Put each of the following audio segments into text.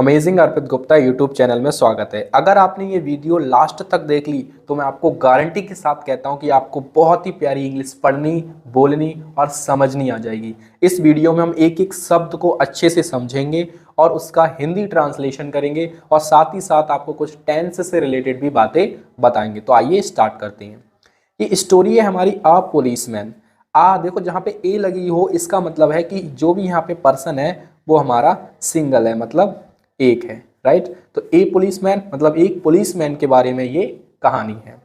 Amazing अर्पित Gupta YouTube channel में स्वागत है। अगर आपने ये वीडियो लास्ट तक देख ली तो मैं आपको गारंटी के साथ कहता हूँ कि आपको बहुत ही प्यारी इंग्लिश पढ़नी, बोलनी और समझनी आ जाएगी। इस वीडियो में हम एक एक शब्द को अच्छे से समझेंगे और उसका हिंदी ट्रांसलेशन करेंगे और साथ ही साथ आपको कुछ टेंस से रिलेटेड भी बातें बताएंगे। तो आइए स्टार्ट करते हैं। ये स्टोरी है हमारी आ पुलिसमैन। देखो जहाँ पे ए लगी हो इसका मतलब है कि जो भी यहाँ पे पर्सन है वो हमारा सिंगल है, मतलब एक है, राइट। तो ए पुलिसमैन मतलब एक पुलिसमैन के बारे में ये कहानी है।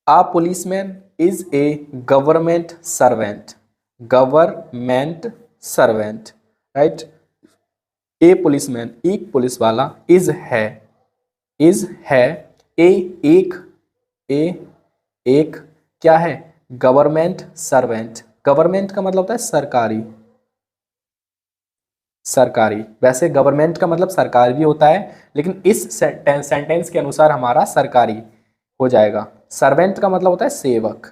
A policeman is a government servant. Government servant, right. A policeman एक पुलिस वाला, इज है ए एक क्या है, गवर्नमेंट सर्वेंट। गवर्नमेंट का मतलब होता है सरकारी। वैसे गवर्नमेंट का मतलब सरकार भी होता है, लेकिन इस सेंटेंस के अनुसार हमारा सरकारी हो जाएगा। सर्वेंट का मतलब होता है सेवक।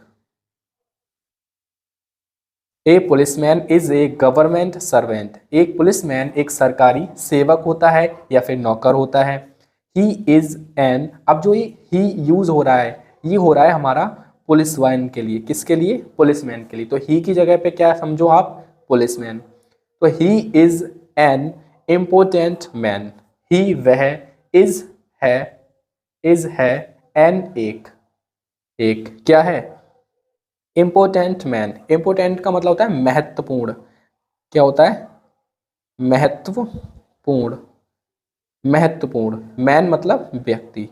ए policeman is a government servant. एक पुलिसमैन एक सरकारी सेवक होता है या फिर नौकर होता है। ही इज एन, अब जो ये ही यूज हो रहा है ये हो रहा है हमारा पुलिसमैन के लिए। किसके लिए? पुलिसमैन के लिए। तो ही की जगह पे क्या समझो आप? पुलिसमैन। तो he is an important man. He वह, इज है एन एक क्या है? Important man. इम्पोर्टेंट का मतलब होता है महत्वपूर्ण। क्या होता है? महत्वपूर्ण। मैन मतलब व्यक्ति,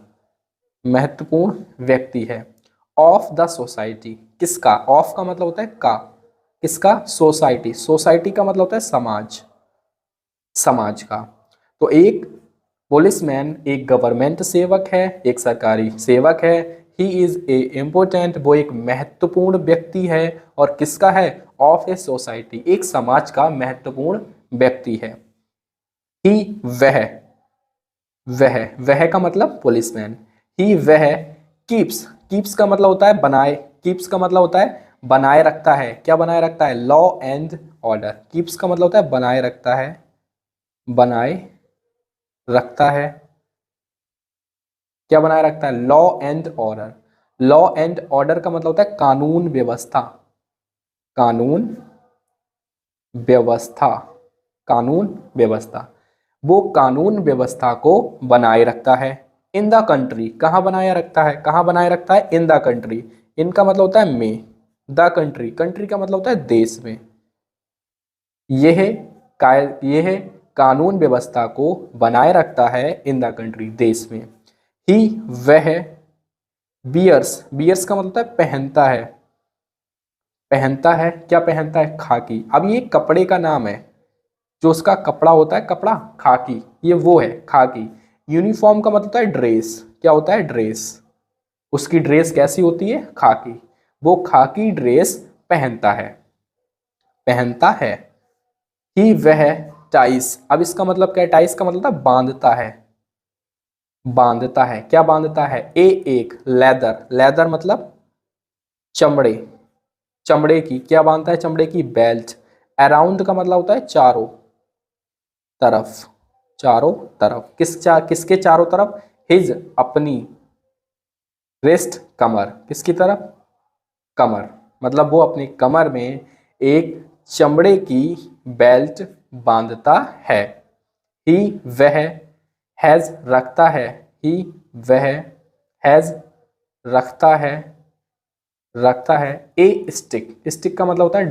महत्वपूर्ण व्यक्ति है। ऑफ द सोसाइटी, किसका? ऑफ का मतलब होता है का, किसका? सोसाइटी। सोसाइटी का मतलब होता है समाज का। तो एक पुलिसमैन एक गवर्नमेंट सेवक है, एक सरकारी सेवक है। ही इज ए इम्पोर्टेंट, वो एक महत्वपूर्ण व्यक्ति है। और किसका है? ऑफ ए सोसाइटी, एक समाज का महत्वपूर्ण व्यक्ति है। ही वह का मतलब पुलिसमैन। ही वह कीप्स का मतलब होता है बनाए। कीप्स का मतलब होता है बनाए रखता है। क्या बनाए रखता है? Law and order. कीप्स का मतलब होता है बनाए रखता है, क्या बनाए रखता है? Law and order. Law and order का मतलब होता है कानून व्यवस्था। कानून व्यवस्था। वो कानून व्यवस्था को बनाए रखता है। इन द कंट्री, कहाँ बनाए रखता है? In the country. इनका मतलब होता है में। द कंट्री का मतलब होता है देश में। यह कानून व्यवस्था को बनाए रखता है इन द कंट्री, देश में। ही वह बियर्स का मतलब होता है पहनता है। क्या पहनता है? खाकी। अब ये कपड़े का नाम है, जो उसका कपड़ा होता है, कपड़ा खाकी, ये वो है खाकी। यूनिफॉर्म का मतलब होता है ड्रेस। क्या होता है? ड्रेस। उसकी ड्रेस कैसी होती है? खाकी। वो खाकी ड्रेस पहनता है। ही वह टाइस। अब इसका मतलब क्या है? टाइस का मतलब है बांधता है। क्या बांधता है? एक लेदर मतलब चमड़े की। क्या बांधता है? चमड़े की बेल्ट। अराउंड का मतलब होता है चारों तरफ। किसके चारों तरफ? हिज, अपनी। रेस्ट, कमर, किसकी तरफ? कमर। मतलब वो अपनी कमर में एक चमड़े की बेल्ट बांधता है। ही वह हैज रखता है। ही वह हैज रखता है ए स्टिक का मतलब होता है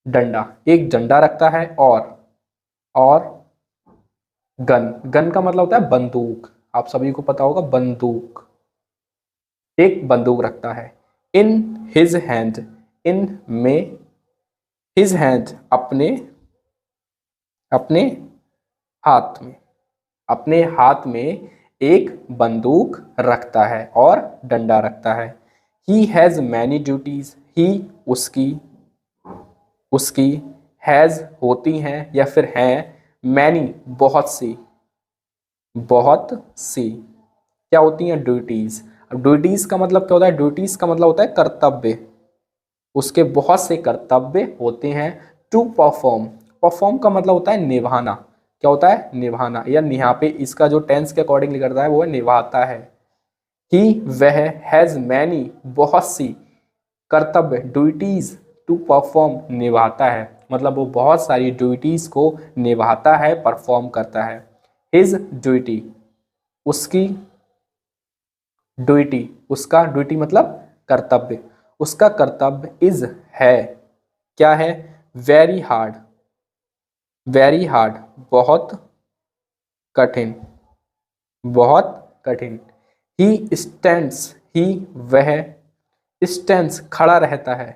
डंडा। एक डंडा रखता है। और गन का मतलब होता है बंदूक। आप सभी को पता होगा बंदूक। एक बंदूक रखता है। इन हिज हैंड, इन में, हिज हैंड अपने हाथ में एक बंदूक रखता है और डंडा रखता है। He has many duties. He उसकी हैज होती हैं या फिर हैं, मैनी बहुत सी क्या होती हैं? ड्यूटीज। अब ड्यूटीज का मतलब क्या होता है? ड्यूटीज का मतलब होता है कर्तव्य। उसके बहुत से कर्तव्य होते हैं। टू परफॉर्म का मतलब होता है निभाना। क्या होता है, निभाना, या यहाँ पे इसका जो टेंस के अकॉर्डिंगली करता है वो है निभाता है। ही वह हैज मैनी बहुत सी कर्तव्य ड्यूटीज टू परफॉर्म निभाता है, मतलब वो बहुत सारी ड्यूटीज को निभाता है, परफॉर्म करता है। हिज ड्यूटी उसकी ड्यूटी, उसका ड्यूटी मतलब कर्तव्य, उसका कर्तव्य इज है, क्या है, वेरी हार्ड, वेरी हार्ड बहुत कठिन, बहुत कठिन। ही स्टैंड्स, ही वह स्टैंड्स खड़ा रहता है,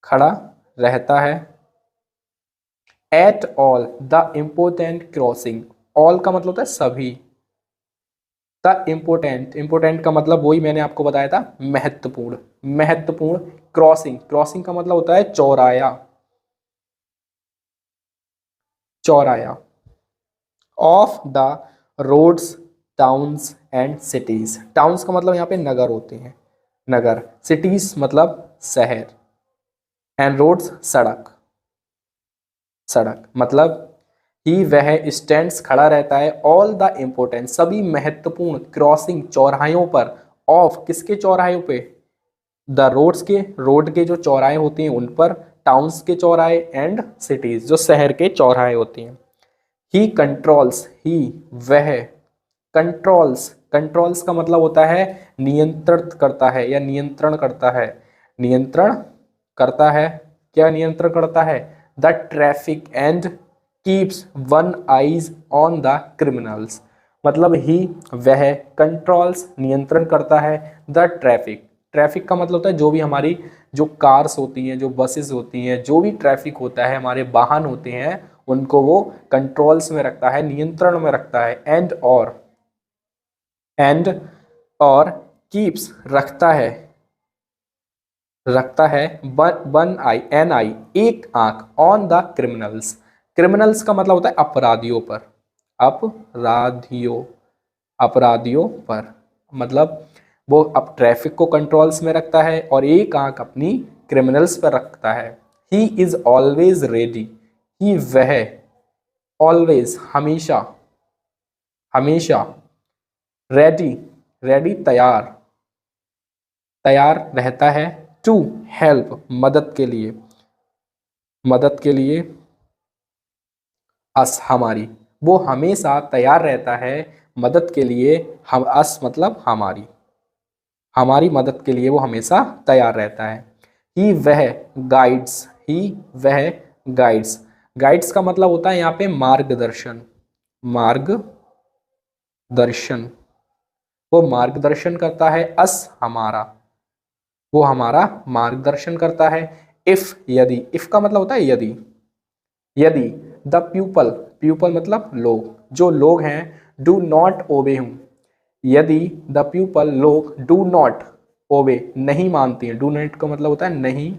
खड़ा रहता है। At all the important crossing, all का मतलब होता है सभी, द इम्पोर्टेंट, इम्पोर्टेंट का मतलब वही मैंने आपको बताया था, महत्वपूर्ण, महत्वपूर्ण क्रॉसिंग, क्रॉसिंग का मतलब होता है चौराया, चौराया। Of the roads towns and cities, towns का मतलब यहाँ पे नगर होते हैं, नगर, सिटीज मतलब शहर, एंड रोड्स सड़क, सड़क मतलब ही वह स्टैंड्स खड़ा रहता है, ऑल द इम्पोर्टेंट सभी महत्वपूर्ण, क्रॉसिंग चौराहों पर, ऑफ किसके चौराहों पे, द रोड्स के, रोड के जो चौराहे होते हैं उन पर, टाउन्स के चौराहे, एंड सिटीज जो शहर के चौराहे होते हैं। ही कंट्रोल्स, ही वह कंट्रोल्स, कंट्रोल्स का मतलब होता है नियंत्रित करता है या नियंत्रण करता है, नियंत्रण करता है, क्या नियंत्रण करता है, the traffic and keeps one eyes on the criminals, मतलब ही वह कंट्रोल्स नियंत्रण करता है, द ट्रैफिक, ट्रैफिक का मतलब होता है जो भी हमारी जो कार्स होती हैं, जो बसेस होती हैं, जो भी ट्रैफिक होता है, हमारे वाहन होते हैं, उनको वो कंट्रोल्स में रखता है, नियंत्रण में रखता है। एंड और कीप्स रखता है, रखता है, वन आई, एन आई एक आंख, ऑन द क्रिमिनल्स, क्रिमिनल्स का मतलब होता है अपराधियों पर, अपराधियों, अपराधियों पर, मतलब वो अब ट्रैफिक को कंट्रोल्स में रखता है और एक आंख अपनी क्रिमिनल्स पर रखता है। ही इज ऑलवेज रेडी, ही वह ऑलवेज हमेशा, हमेशा रेडी, रेडी तैयार, तैयार रहता है, टू हेल्प मदद के लिए, मदद के लिए, अस हमारी, वो हमेशा तैयार रहता है मदद के लिए, हम अस मतलब हमारी, हमारी मदद के लिए वो हमेशा तैयार रहता है। ही वह गाइड्स, ही वह गाइड्स, गाइड्स का मतलब होता है यहाँ पे मार्गदर्शन, मार्गदर्शन, वो मार्गदर्शन करता है, अस हमारा, वो हमारा मार्गदर्शन करता है। इफ यदि, इफ का मतलब होता है यदि, यदि द पीपल, पीपल मतलब लोग, जो लोग हैं, डू नॉट ओबे हूँ, यदि द पीपल लोग डू नॉट ओबे नहीं मानते हैं, डू नॉट का मतलब होता है नहीं,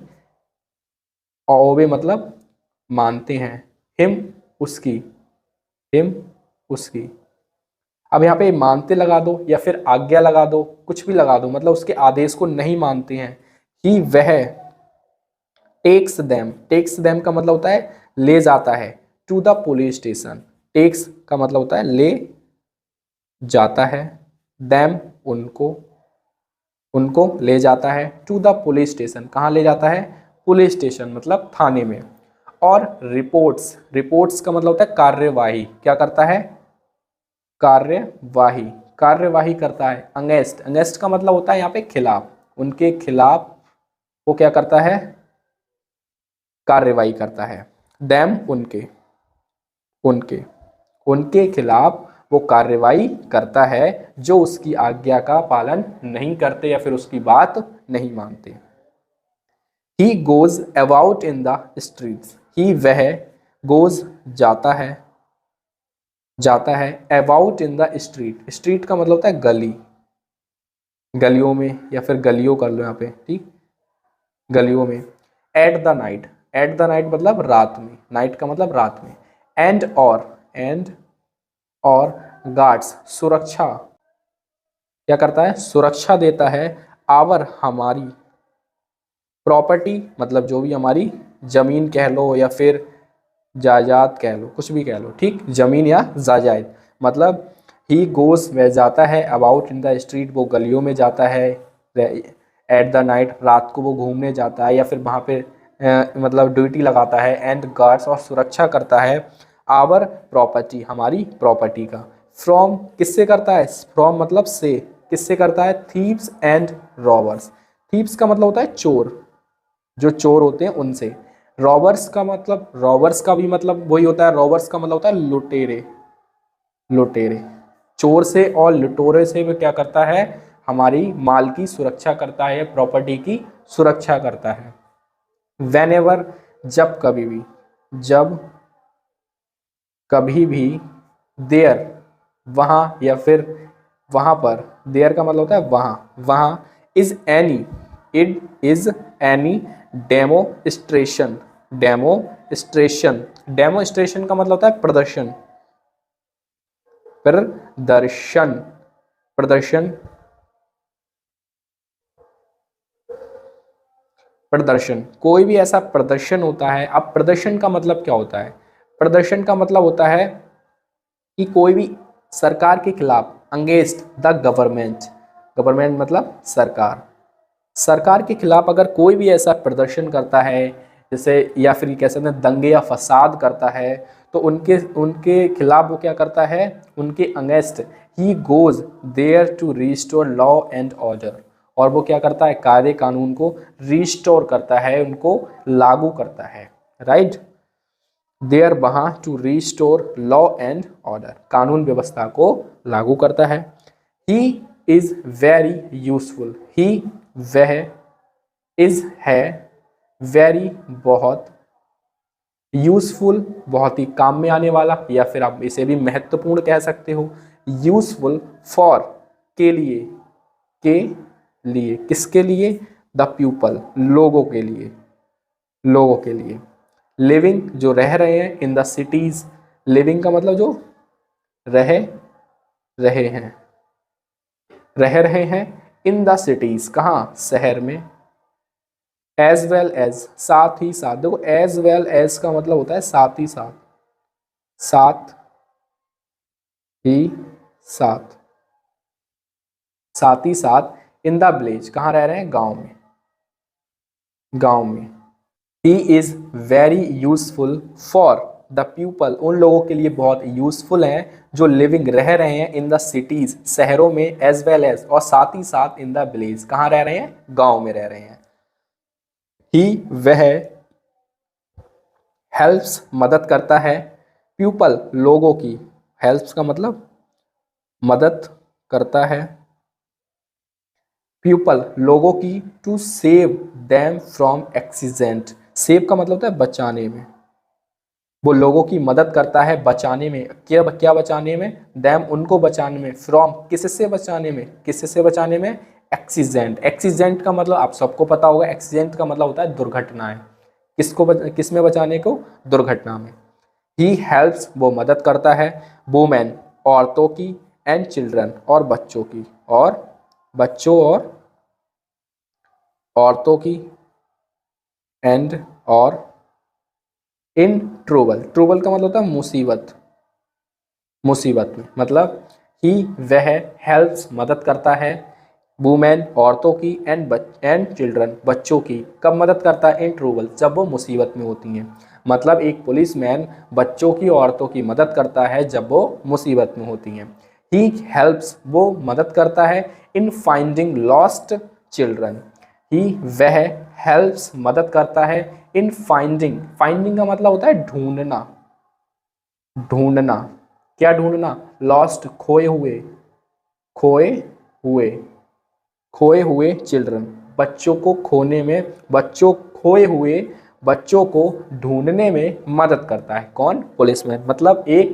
और ओबे मतलब मानते हैं, हिम उसकी, हिम उसकी, अब यहाँ पे मानते लगा दो या फिर आज्ञा लगा दो, कुछ भी लगा दो, मतलब उसके आदेश को नहीं मानते हैं। ही वह टेक्स देम का मतलब होता है ले जाता है, to the police station, takes का मतलब होता है ले जाता है, देम उनको, उनको ले जाता है, टू द पुलिस स्टेशन कहाँ ले जाता है, पुलिस स्टेशन मतलब थाने में। और रिपोर्ट्स, रिपोर्ट्स का मतलब होता है कार्यवाही, क्या करता है, कार्यवाही, कार्यवाही करता है। अगेंस्ट, अगेंस्ट का मतलब होता है यहाँ पे खिलाफ, उनके खिलाफ वो क्या करता है, कार्यवाही करता है। देम उनके, उनके, उनके खिलाफ वो कार्यवाही करता है जो उसकी आज्ञा का पालन नहीं करते या फिर उसकी बात नहीं मानते। He goes about in the streets, he वह गोज जाता है, जाता है, about in the street, street का मतलब होता है गली, गलियों में या फिर गलियों कर लो यहाँ पे, ठीक, गलियों में। At the night, at the night मतलब रात में, नाइट का मतलब रात में। एंड और गार्ड्स सुरक्षा, क्या करता है, सुरक्षा देता है, आवर हमारी, प्रॉपर्टी मतलब जो भी हमारी जमीन कह लो या फिर जायदाद कह लो, कुछ भी कह लो, ठीक, जमीन या जायदाद। मतलब ही गोज वह जाता है, अबाउट इन द स्ट्रीट वो गलियों में जाता है, एट द नाइट रात को वो घूमने जाता है या फिर वहाँ पे मतलब ड्यूटी लगाता है, एंड गार्ड्स और सुरक्षा करता है, आवर प्रॉपर्टी हमारी प्रॉपर्टी का, फ्रॉम किससे करता है, फ्रॉम मतलब से, किससे करता है, थीव्स एंड रॉबर्स। थीव्स का मतलब होता है चोर, जो चोर होते हैं उनसे। रॉबर्स का मतलब, रॉबर्स का भी मतलब वही होता है, रॉबर्स का मतलब होता है लुटेरे, लुटेरे। चोर से और लुटेरे से वो क्या करता है, हमारी माल की सुरक्षा करता है, प्रॉपर्टी की सुरक्षा करता है। Whenever जब कभी भी, जब कभी भी, देयर वहाँ या फिर वहाँ पर, देयर का मतलब होता है वहाँ, वहाँ, is any, it is any demonstration, demonstration, demonstration का मतलब होता है प्रदर्शन, प्रदर्शन, प्रदर्शन, प्रदर्शन, कोई भी ऐसा प्रदर्शन होता है। अब प्रदर्शन का मतलब क्या होता है, प्रदर्शन का मतलब होता है कि कोई भी सरकार के खिलाफ, अगेंस्ट द गवर्नमेंट, गवर्नमेंट मतलब सरकार, सरकार के खिलाफ अगर कोई भी ऐसा प्रदर्शन करता है, जैसे या फिर कह सकते हैं दंगे या फसाद करता है, तो उनके उनके खिलाफ वो क्या करता है, उनके against he goes there to restore law and order, और वो क्या करता है, कायदे कानून को रिस्टोर करता है, उनको लागू करता है, राइट। देयर वहाँ to restore law and order, कानून व्यवस्था को लागू करता है। He is very useful, he वह, इज है, वेरी बहुत, यूजफुल बहुत ही काम में आने वाला, या फिर आप इसे भी महत्वपूर्ण कह सकते हो। यूजफुल फॉर के लिए, के लिए, किसके लिए, द पीपल लोगों के लिए, लोगों के लिए। लिविंग जो रह रहे हैं, इन द सिटीज, लिविंग का मतलब जो रह रहे हैं, रह रहे हैं, इन द सिटीज कहाँ, शहर में, एज वेल एज साथ ही साथ, देखो एज वेल एज का मतलब होता है साथ ही साथ, साथ ही साथ, साथ ही साथ, इन द विलेज कहाँ रह रहे हैं, गांव में, गांव में। ही is very useful for the people, उन लोगों के लिए बहुत यूजफुल हैं जो लिविंग रह रहे हैं इन द सिटीज शहरों में, एज वेल एज और साथ ही साथ, इन द विलेज कहाँ रह रहे हैं, गांव में रह रहे हैं। ही वह, हेल्प्स मदद करता है, पीपल लोगों की, हेल्प्स का मतलब मदद करता है, पीपल लोगों की, to save them from accident, save का मतलब होता है बचाने में, वो लोगों की मदद करता है बचाने में, क्या क्या बचाने में, दैम उनको बचाने में, फ्रॉम किससे बचाने में, किससे बचाने में, एक्सीडेंट, एक्सीडेंट का मतलब आप सबको पता होगा, एक्सीडेंट का मतलब होता है दुर्घटनाएं, किसको किस में बचाने को, दुर्घटना में। ही हेल्प्स वो मदद करता है, वुमेन औरतों की, एंड चिल्ड्रन और बच्चों की, और बच्चों और औरतों की, एंड और, इन ट्रबल, ट्रबल का मतलब होता है मुसीबत, मुसीबत में, मतलब ही वह हेल्प्स मदद करता है, वुमेन औरतों की, एंड चिल्ड्रन बच्चों की, कब मदद करता है, इन ट्रबल जब वो मुसीबत में होती हैं, मतलब एक पुलिसमैन बच्चों की औरतों की मदद करता है जब वो मुसीबत में होती हैं। ही हेल्प्स वो मदद करता है, इन फाइंडिंग लॉस्ट चिल्ड्रन, ही वह हेल्प्स मदद करता है, इन फाइंडिंग, फाइंडिंग का मतलब होता है ढूंढना, ढूंढना, क्या ढूंढना, लॉस्ट खोए हुए, खोए हुए, खोए हुए चिल्ड्रन, बच्चों को खोने में, बच्चों खोए हुए बच्चों को ढूंढने में मदद करता है, कौन, पुलिसमैन, मतलब एक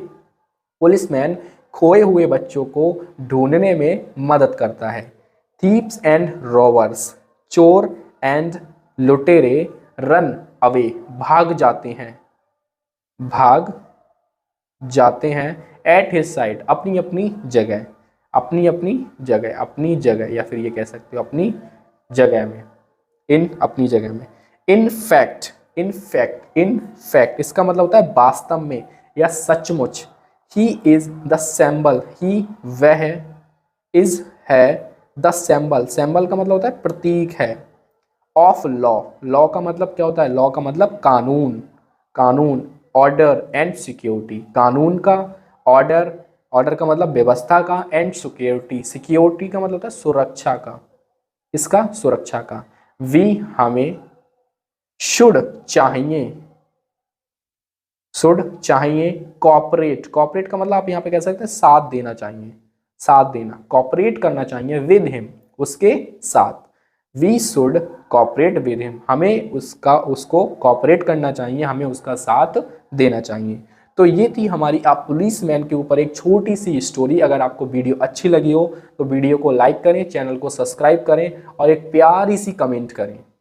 पुलिसमैन खोए हुए बच्चों को ढूंढने में मदद करता है। थीप्स एंड रॉबर्स, चोर एंड लुटेरे, रन अवे भाग जाते हैं, भाग जाते हैं, एट हिज साइड अपनी अपनी जगह, अपनी अपनी जगह, अपनी जगह, या फिर ये कह सकते हो अपनी जगह में, इन अपनी जगह में। इन फैक्ट, इन फैक्ट इसका मतलब होता है वास्तव में या सचमुच। ही इज द सिंबल, ही वह, इज है, द सिंबल, सिंबल का मतलब होता है प्रतीक है, ऑफ लॉ, लॉ का मतलब क्या होता है, लॉ का मतलब कानून, कानून, ऑर्डर एंड सिक्योरिटी, कानून का, ऑर्डर, ऑर्डर का मतलब व्यवस्था का, एंड सिक्योरिटी, सिक्योरिटी का मतलब होता है सुरक्षा का, इसका सुरक्षा का। वी हमें, शुड चाहिए, शुड चाहिए, कॉपरेट, कॉपरेट का मतलब आप यहाँ पे कह सकते हैं साथ देना चाहिए, साथ देना, कॉपरेट करना चाहिए विद हिम, उसके साथ। We should cooperate with him, हमें उसको कॉपरेट करना चाहिए, हमें उसका साथ देना चाहिए। तो ये थी हमारी आप पुलिस मैन के ऊपर एक छोटी सी स्टोरी। अगर आपको वीडियो अच्छी लगी हो तो वीडियो को लाइक करें, चैनल को सब्सक्राइब करें और एक प्यारी सी कमेंट करें।